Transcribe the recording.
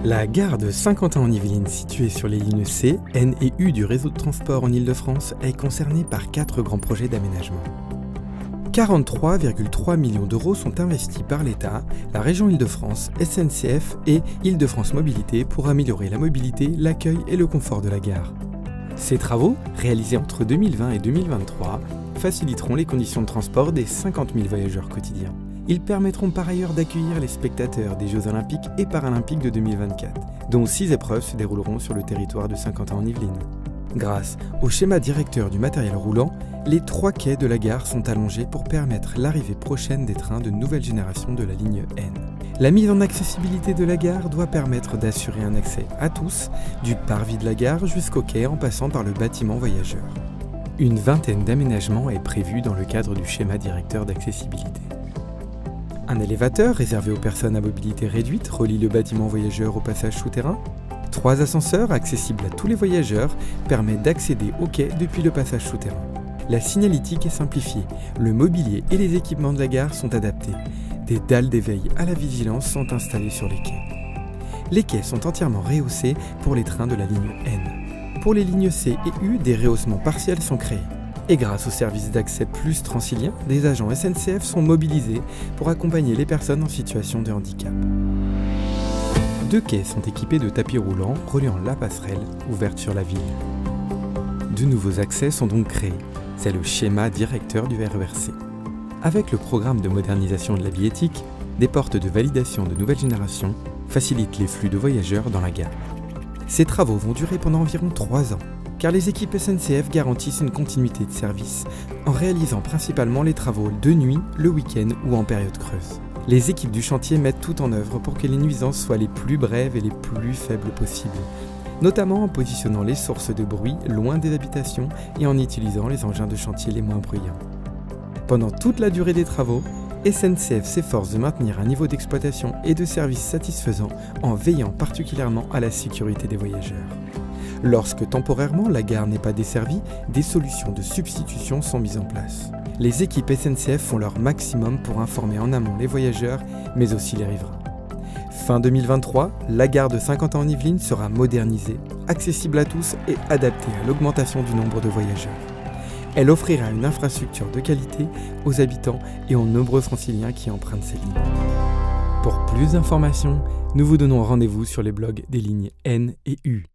La gare de Saint-Quentin-en-Yvelines, située sur les lignes C, N et U du réseau de transport en Île-de-France, est concernée par 4 grands projets d'aménagement. 43,3 millions d'euros sont investis par l'État, la région Île-de-France, SNCF et Île-de-France Mobilité pour améliorer la mobilité, l'accueil et le confort de la gare. Ces travaux, réalisés entre 2020 et 2023, faciliteront les conditions de transport des 50 000 voyageurs quotidiens. Ils permettront par ailleurs d'accueillir les spectateurs des Jeux Olympiques et Paralympiques de 2024, dont 6 épreuves se dérouleront sur le territoire de Saint-Quentin-en-Yvelines. Grâce au schéma directeur du matériel roulant, les 3 quais de la gare sont allongés pour permettre l'arrivée prochaine des trains de nouvelle génération de la ligne N. La mise en accessibilité de la gare doit permettre d'assurer un accès à tous, du parvis de la gare jusqu'au quai en passant par le bâtiment voyageur. Une vingtaine d'aménagements est prévue dans le cadre du schéma directeur d'accessibilité. Un élévateur réservé aux personnes à mobilité réduite relie le bâtiment voyageur au passage souterrain. 3 ascenseurs accessibles à tous les voyageurs permettent d'accéder au quai depuis le passage souterrain. La signalétique est simplifiée, le mobilier et les équipements de la gare sont adaptés. Des dalles d'éveil à la vigilance sont installées sur les quais. Les quais sont entièrement rehaussés pour les trains de la ligne N. Pour les lignes C et U, des rehaussements partiels sont créés. Et grâce au service d'accès plus transilien, des agents SNCF sont mobilisés pour accompagner les personnes en situation de handicap. 2 quais sont équipés de tapis roulants reliant la passerelle ouverte sur la ville. De nouveaux accès sont donc créés. C'est le schéma directeur du RERC. Avec le programme de modernisation de la billettique, des portes de validation de nouvelle génération facilitent les flux de voyageurs dans la gare. Ces travaux vont durer pendant environ 3 ans, car les équipes SNCF garantissent une continuité de service en réalisant principalement les travaux de nuit, le week-end ou en période creuse. Les équipes du chantier mettent tout en œuvre pour que les nuisances soient les plus brèves et les plus faibles possibles, notamment en positionnant les sources de bruit loin des habitations et en utilisant les engins de chantier les moins bruyants. Pendant toute la durée des travaux, SNCF s'efforce de maintenir un niveau d'exploitation et de service satisfaisant en veillant particulièrement à la sécurité des voyageurs. Lorsque temporairement la gare n'est pas desservie, des solutions de substitution sont mises en place. Les équipes SNCF font leur maximum pour informer en amont les voyageurs, mais aussi les riverains. Fin 2023, la gare de Saint-Quentin-en-Yvelines sera modernisée, accessible à tous et adaptée à l'augmentation du nombre de voyageurs. Elle offrira une infrastructure de qualité aux habitants et aux nombreux franciliens qui empruntent ces lignes. Pour plus d'informations, nous vous donnons rendez-vous sur les blogs des lignes N et U.